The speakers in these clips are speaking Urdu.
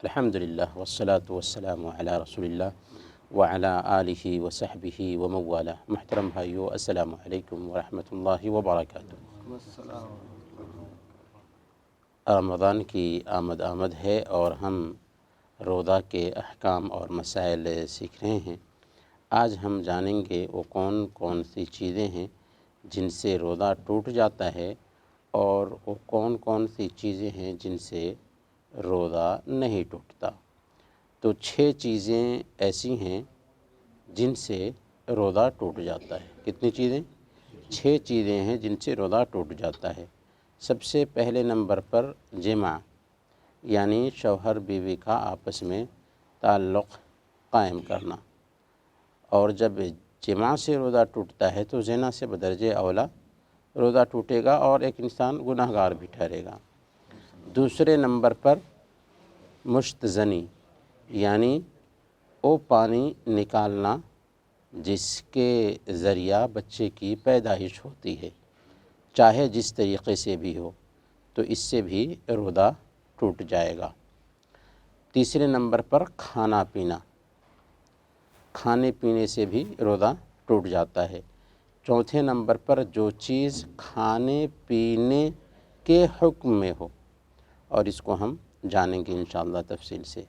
الحمدللہ والصلاة والسلام علی رسول اللہ وعلی آلہ وصحبہ ومن والہ۔ محترم بھائیو، السلام علیکم ورحمۃ اللہ وبرکاتہ۔ رمضان کی آمد ہے اور ہم روزہ کے احکام اور مسائل سیکھ رہے ہیں۔ آج ہم جانیں گے وہ کون کون سی چیزیں ہیں جن سے روزہ ٹوٹ جاتا ہے، اور وہ کون کون سی چیزیں ہیں جن سے روزہ نہیں ٹوٹتا۔ تو 6 چیزیں ایسی ہیں جن سے روزہ ٹوٹ جاتا ہے۔ کتنی چیزیں؟ 6 چیزیں ہیں جن سے روزہ ٹوٹ جاتا ہے۔ سب سے پہلے نمبر پر جمع، یعنی شوہر بیوی کا آپس میں تعلق قائم کرنا، اور جب جمع سے روزہ ٹوٹتا ہے تو زنا سے بدرجہ اولا روزہ ٹوٹے گا اور ایک انسان گناہ گار بھی ٹھہرے گا۔ دوسرے نمبر پر مشت زنی، یعنی وہ پانی نکالنا جس کے ذریعہ بچے کی پیدائش ہوتی ہے، چاہے جس طریقے سے بھی ہو، تو اس سے بھی روزہ ٹوٹ جائے گا۔ تیسرے نمبر پر کھانا پینا، کھانے پینے سے بھی روزہ ٹوٹ جاتا ہے۔ چوتھے نمبر پر جو چیز کھانے پینے کے حکم میں ہو، اور اس کو ہم جانیں گے انشاءاللہ تفصیل سے۔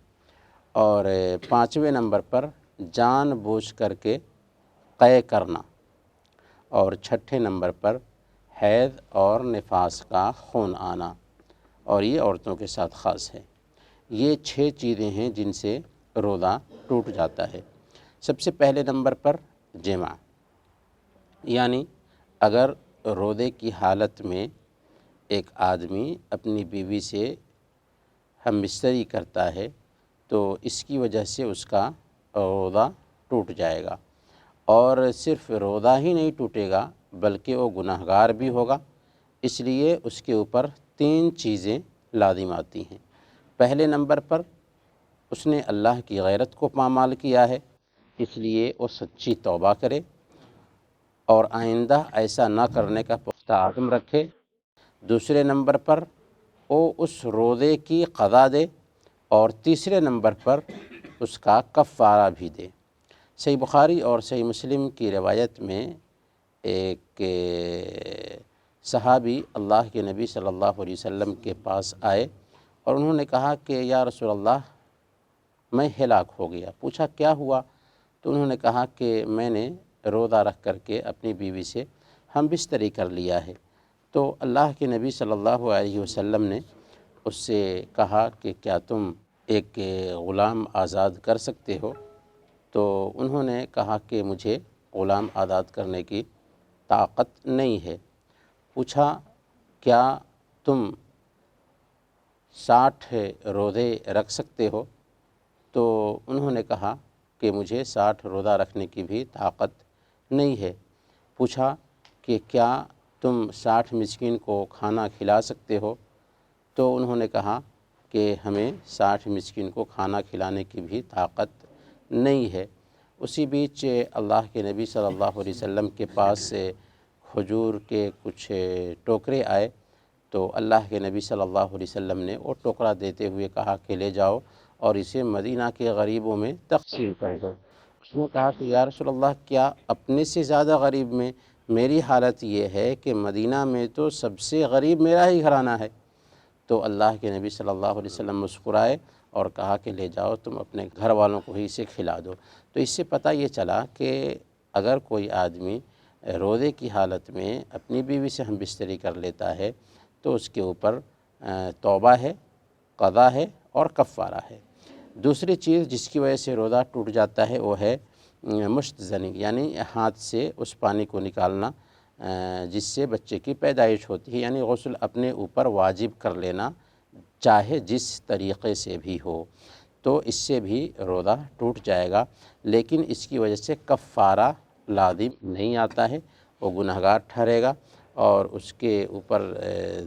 اور 5ویں نمبر پر جان بوجھ کر کے قے کرنا، اور 6 نمبر پر حیض اور نفاس کا خون آنا، اور یہ عورتوں کے ساتھ خاص ہے۔ یہ 6 چیزیں ہیں جن سے روزہ ٹوٹ جاتا ہے۔ سب سے پہلے نمبر پر جمع، یعنی اگر روزے کی حالت میں ایک آدمی اپنی بیوی سے ہم بستری کرتا ہے تو اس کی وجہ سے اس کا روزہ ٹوٹ جائے گا، اور صرف روزہ ہی نہیں ٹوٹے گا بلکہ وہ گناہ گار بھی ہوگا۔ اس لیے اس کے اوپر 3 چیزیں لازم آتی ہیں۔ پہلے نمبر پر اس نے اللہ کی غیرت کو پامال کیا ہے، اس لیے وہ سچی توبہ کرے اور آئندہ ایسا نہ کرنے کا پختہ عزم رکھے۔ دوسرے نمبر پر وہ اس روزے کی قضا دے، اور تیسرے نمبر پر اس کا کفارہ بھی دے۔ صحیح بخاری اور صحیح مسلم کی روایت میں ایک صحابی اللہ کے نبی صلی اللہ علیہ وسلم کے پاس آئے اور انہوں نے کہا کہ یا رسول اللہ، میں ہلاک ہو گیا۔ پوچھا کیا ہوا؟ تو انہوں نے کہا کہ میں نے روزہ رکھ کر کے اپنی بیوی سے ہم بستری کر لیا ہے۔ تو اللہ کے نبی صلی اللہ علیہ وسلم نے اس سے کہا کہ کیا تم ایک غلام آزاد کر سکتے ہو؟ تو انہوں نے کہا کہ مجھے غلام آزاد کرنے کی طاقت نہیں ہے۔ پوچھا کیا تم 60 روزے رکھ سکتے ہو؟ تو انہوں نے کہا کہ مجھے 60 روزہ رکھنے کی بھی طاقت نہیں ہے۔ پوچھا کہ کیا تم 60 مسکین کو کھانا کھلا سکتے ہو؟ تو انہوں نے کہا کہ ہمیں 60 مسکین کو کھانا کھلانے کی بھی طاقت نہیں ہے۔ اسی بیچ اللہ کے نبی صلی اللہ علیہ وسلم کے پاس کھجور کے کچھ ٹوکرے آئے، تو اللہ کے نبی صلی اللہ علیہ وسلم نے وہ ٹوکرا دیتے ہوئے کہا کہ لے جاؤ اور اسے مدینہ کے غریبوں میں تقسیم کر دو۔ اس نے کہا کہ یا رسول اللہ، کیا اپنے سے زیادہ غریب میں؟ میری حالت یہ ہے کہ مدینہ میں تو سب سے غریب میرا ہی گھرانہ ہے۔ تو اللہ کے نبی صلی اللہ علیہ وسلم مسکرائے اور کہا کہ لے جاؤ، تم اپنے گھر والوں کو ہی اسے کھلا دو۔ تو اس سے پتہ یہ چلا کہ اگر کوئی آدمی روزے کی حالت میں اپنی بیوی سے ہم بستری کر لیتا ہے تو اس کے اوپر توبہ ہے، قضا ہے اور کفارہ ہے۔ دوسری چیز جس کی وجہ سے روزہ ٹوٹ جاتا ہے وہ ہے مشت زنی، یعنی ہاتھ سے اس پانی کو نکالنا جس سے بچے کی پیدائش ہوتی ہے، یعنی غسل اپنے اوپر واجب کر لینا چاہے جس طریقے سے بھی ہو، تو اس سے بھی روزہ ٹوٹ جائے گا، لیکن اس کی وجہ سے کفارہ لازم نہیں آتا ہے، وہ گناہ گار ٹھہرے گا، اور اس کے اوپر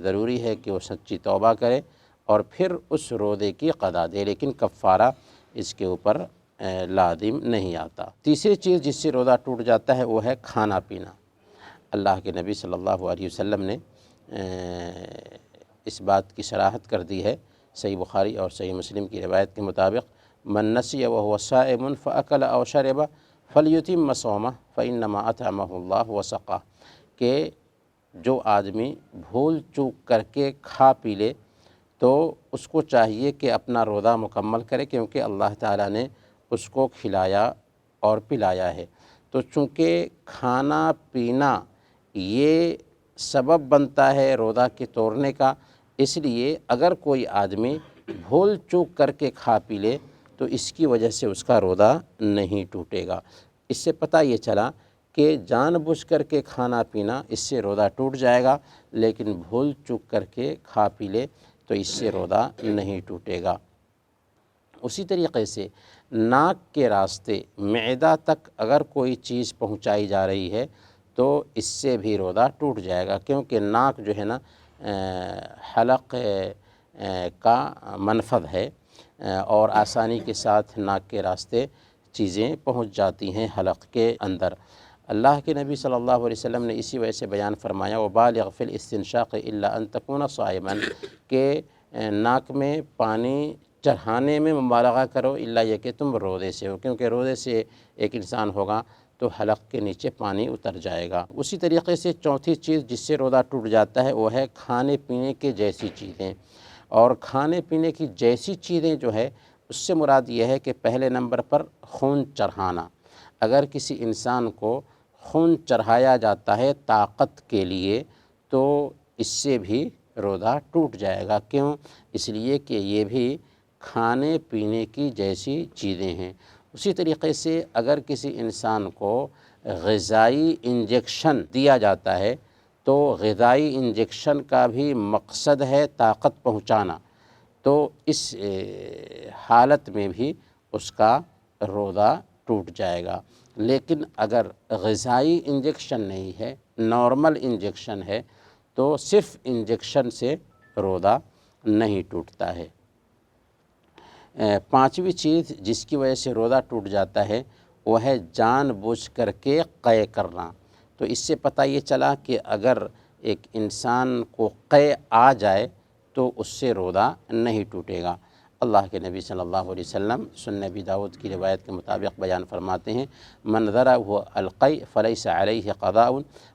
ضروری ہے کہ وہ سچی توبہ کرے اور پھر اس روزے کی قضا دے، لیکن کفارہ اس کے اوپر لازم نہیں آتا۔ تیسری چیز جس سے روزہ ٹوٹ جاتا ہے وہ ہے کھانا پینا۔ اللہ کے نبی صلی اللہ علیہ وسلم نے اس بات کی صراحت کر دی ہے صحیح بخاری اور صحیح مسلم کی روایت کے مطابق من نسی وهو صائم فأكل أو شرب فليتم صومه فإنما أطعمه الله وسقاه، کہ جو آدمی بھول چوک کر کے کھا پی لے تو اس کو چاہیے کہ اپنا روزہ مکمل کرے، کیونکہ اللہ تعالیٰ نے اس کو کھلایا اور پلایا ہے۔ تو چونکہ کھانا پینا یہ سبب بنتا ہے روزہ کے توڑنے کا، اس لیے اگر کوئی آدمی بھول چوک کر کے کھا پی لے تو اس کی وجہ سے اس کا روزہ نہیں ٹوٹے گا۔ اس سے پتہ یہ چلا کہ جان بوجھ کر کے کھانا پینا اس سے روزہ ٹوٹ جائے گا، لیکن بھول چوک کر کے کھا پی لے تو اس سے روزہ نہیں ٹوٹے گا۔ اسی طریقے سے ناک کے راستے معدہ تک اگر کوئی چیز پہنچائی جا رہی ہے تو اس سے بھی روزہ ٹوٹ جائے گا، کیونکہ ناک جو ہے نا حلق کا منفذ ہے اور آسانی کے ساتھ ناک کے راستے چیزیں پہنچ جاتی ہیں حلق کے اندر۔ اللہ کے نبی صلی اللہ علیہ وسلم نے اسی وجہ سے بیان فرمایا وَبَالِغْ فِي الْإِسْتِنْشَاقِ إِلَّا أَن تَكُونَ صَائِمًا، کہ ناک میں پانی چڑھانے میں مبالغہ کرو الا یہ کہ تم روزے سے ہو، کیونکہ روزے سے ایک انسان ہوگا تو حلق کے نیچے پانی اتر جائے گا۔ اسی طریقے سے چوتھی چیز جس سے روزہ ٹوٹ جاتا ہے وہ ہے کھانے پینے کے جیسی چیزیں، اور کھانے پینے کی جیسی چیزیں جو ہے اس سے مراد یہ ہے کہ پہلے نمبر پر خون چڑھانا۔ اگر کسی انسان کو خون چڑھایا جاتا ہے طاقت کے لیے تو اس سے بھی روزہ ٹوٹ جائے گا۔ کیوں؟ اس لیے کہ یہ بھی کھانے پینے کی جیسی چیزیں ہیں۔ اسی طریقے سے اگر کسی انسان کو غذائی انجیکشن دیا جاتا ہے تو غذائی انجیکشن کا بھی مقصد ہے طاقت پہنچانا، تو اس حالت میں بھی اس کا روزہ ٹوٹ جائے گا۔ لیکن اگر غذائی انجیکشن نہیں ہے، نارمل انجیکشن ہے، تو صرف انجیکشن سے روزہ نہیں ٹوٹتا ہے۔ پانچویں چیز جس کی وجہ سے روزہ ٹوٹ جاتا ہے وہ ہے جان بوجھ کر کے قے کرنا۔ تو اس سے پتہ یہ چلا کہ اگر ایک انسان کو قے آ جائے تو اس سے روزہ نہیں ٹوٹے گا۔ اللہ کے نبی صلی اللہ علیہ وسلم سنن ابی داؤد کی روایت کے مطابق بیان فرماتے ہیں من ذرأہ القی فلیس علیہ قضاء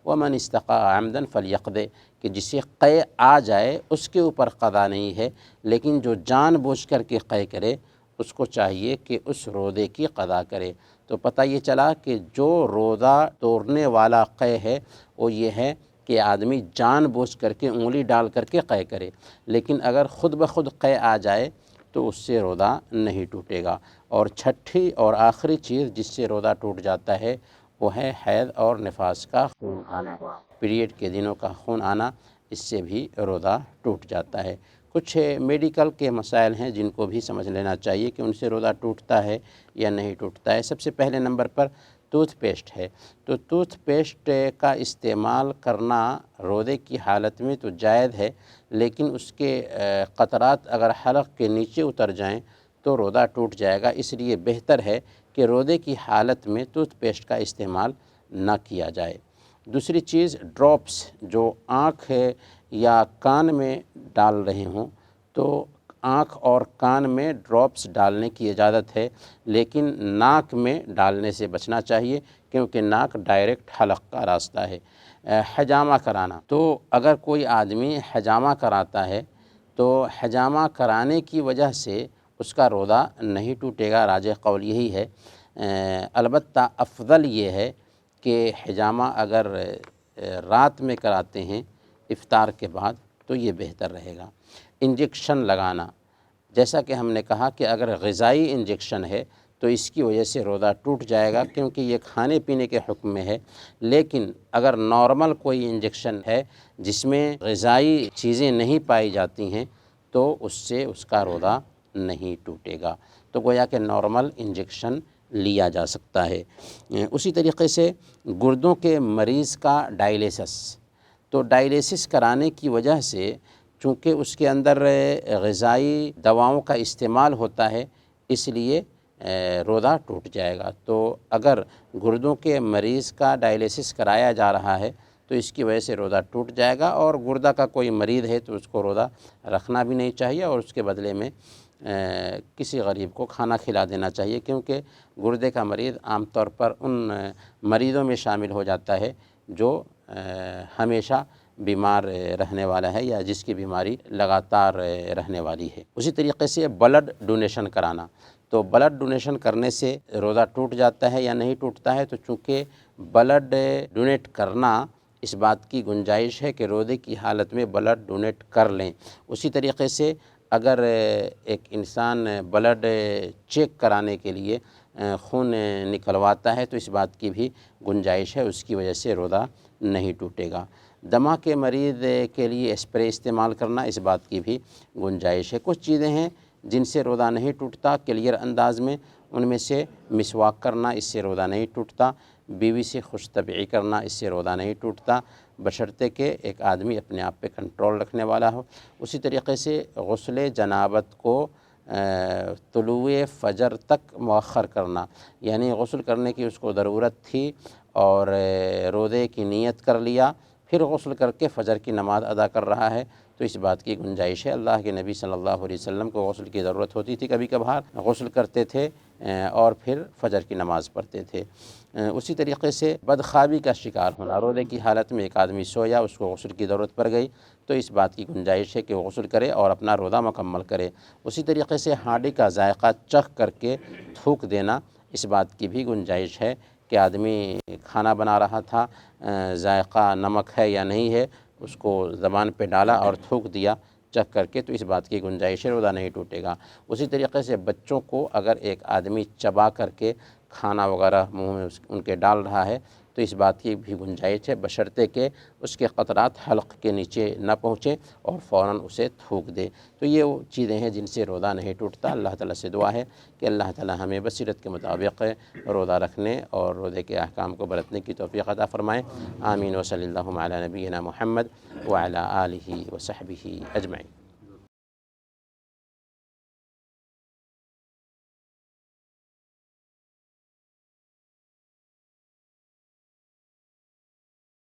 ومن استقاء عمدا فلیقض، کہ جسے قے آ جائے اس کے اوپر قضا نہیں ہے، لیکن جو جان بوجھ کر کے قے کرے اس کو چاہیے کہ اس روزے کی قضا کرے۔ تو پتہ یہ چلا کہ جو روزہ توڑنے والا قے ہے وہ یہ ہے کہ آدمی جان بوجھ کر کے انگلی ڈال کر کے قے کرے، لیکن اگر خود بخود قے آ جائے تو اس سے روزہ نہیں ٹوٹے گا۔ اور چھٹی اور آخری چیز جس سے روزہ ٹوٹ جاتا ہے وہ ہے حیض اور نفاس کا خون آنا، پیریڈ کے دنوں کا خون آنا، اس سے بھی روزہ ٹوٹ جاتا ہے۔ کچھ میڈیکل کے مسائل ہیں جن کو بھی سمجھ لینا چاہیے کہ ان سے روزہ ٹوٹتا ہے یا نہیں ٹوٹتا ہے۔ سب سے پہلے نمبر پر ٹوتھ پیسٹ ہے، تو ٹوتھ پیسٹ کا استعمال کرنا روزے کی حالت میں تو جائز ہے، لیکن اس کے قطرات اگر حلق کے نیچے اتر جائیں تو روزہ ٹوٹ جائے گا۔ اس لیے بہتر ہے کہ روزے کی حالت میں ٹوتھ پیسٹ کا استعمال نہ کیا جائے۔ دوسری چیز ڈراپس جو آنکھ یا کان میں ڈال رہے ہوں تو آنکھ اور کان میں ڈراپس ڈالنے کی اجازت ہے، لیکن ناک میں ڈالنے سے بچنا چاہیے کیونکہ ناک ڈائریکٹ حلق کا راستہ ہے۔ حجامہ کرانا، تو اگر کوئی آدمی حجامہ کراتا ہے تو حجامہ کرانے کی وجہ سے اس کا روزہ نہیں ٹوٹے گا، راجح قول یہی ہے۔ البتہ افضل یہ ہے کہ حجامہ اگر رات میں کراتے ہیں افطار کے بعد تو یہ بہتر رہے گا۔ انجیکشن لگانا، جیسا کہ ہم نے کہا کہ اگر غذائی انجیکشن ہے تو اس کی وجہ سے روزہ ٹوٹ جائے گا کیونکہ یہ کھانے پینے کے حکم میں ہے، لیکن اگر نارمل کوئی انجیکشن ہے جس میں غذائی چیزیں نہیں پائی جاتی ہیں تو اس سے اس کا روزہ نہیں ٹوٹے گا۔ تو گویا کہ نارمل انجیکشن لیا جا سکتا ہے۔ اسی طریقے سے گردوں کے مریض کا ڈائلیسس، تو ڈائلیسس کرانے کی وجہ سے چونکہ اس کے اندر غذائی دواؤں کا استعمال ہوتا ہے اس لیے روزہ ٹوٹ جائے گا۔ تو اگر گردوں کے مریض کا ڈائلیسس کرایا جا رہا ہے تو اس کی وجہ سے روزہ ٹوٹ جائے گا، اور گردہ کا کوئی مریض ہے تو اس کو روزہ رکھنا بھی نہیں چاہیے، اور اس کے بدلے میں کسی غریب کو کھانا کھلا دینا چاہیے، کیونکہ گردے کا مریض عام طور پر ان مریضوں میں شامل ہو جاتا ہے جو ہمیشہ بیمار رہنے والا ہے یا جس کی بیماری لگاتار رہنے والی ہے۔ اسی طریقے سے بلڈ ڈونیشن کرانا، تو بلڈ ڈونیشن کرنے سے روزہ ٹوٹ جاتا ہے یا نہیں ٹوٹتا ہے؟ تو چونکہ بلڈ ڈونیٹ کرنا اس بات کی گنجائش ہے کہ روزے کی حالت میں بلڈ ڈونیٹ کر لیں۔ اسی طریقے سے اگر ایک انسان بلڈ چیک کرانے کے لیے خون نکلواتا ہے تو اس بات کی بھی گنجائش ہے، اس کی وجہ سے روزہ نہیں ٹوٹے گا۔ دمہ کے مریض کے لیے اسپرے استعمال کرنا، اس بات کی بھی گنجائش ہے۔ کچھ چیزیں ہیں جن سے روزہ نہیں ٹوٹتا کلیئر انداز میں، ان میں سے مسواک کرنا، اس سے روزہ نہیں ٹوٹتا، بیوی سے خوش طبعی کرنا، اس سے روزہ نہیں ٹوٹتا، بشرطے کہ ایک آدمی اپنے آپ پہ کنٹرول رکھنے والا ہو۔ اسی طریقے سے غسل جنابت کو طلوع فجر تک مؤخر کرنا، یعنی غسل کرنے کی اس کو ضرورت تھی اور روزے کی نیت کر لیا، پھر غسل کر کے فجر کی نماز ادا کر رہا ہے، تو اس بات کی گنجائش ہے۔ اللہ کے نبی صلی اللہ علیہ وسلم کو غسل کی ضرورت ہوتی تھی، کبھی کبھار غسل کرتے تھے اور پھر فجر کی نماز پڑھتے تھے۔ اسی طریقے سے بدخوابی کا شکار ہونا، روزے کی حالت میں ایک آدمی سویا، اس کو غسل کی ضرورت پڑ گئی، تو اس بات کی گنجائش ہے کہ وہ غسل کرے اور اپنا روزہ مکمل کرے۔ اسی طریقے سے ہانڈی کا ذائقہ چکھ کر کے تھوک دینا، اس بات کی بھی گنجائش ہے کہ آدمی کھانا بنا رہا تھا، ذائقہ نمک ہے یا نہیں ہے، اس کو زبان پہ ڈالا اور تھوک دیا چکھ کر کے، تو اس بات کی گنجائش ہے، روزہ نہیں ٹوٹے گا۔ اسی طریقے سے بچوں کو اگر ایک آدمی چبا کر کے کھانا وغیرہ منہ میں ان کے ڈال رہا ہے تو اس بات کی بھی گنجائش ہے، بشرطے کہ اس کے قطرات حلق کے نیچے نہ پہنچیں اور فوراً اسے تھوک دے۔ تو یہ وہ چیزیں ہیں جن سے روزہ نہیں ٹوٹتا۔ اللہ تعالیٰ سے دعا ہے کہ اللہ تعالیٰ ہمیں بصیرت کے مطابق روزہ رکھنے اور روزے کے احکام کو برتنے کی توفیق عطا فرمائے۔ آمین و صلی اللہ علی نبینا محمد وعلی آلہ وصحبہ اجمعین۔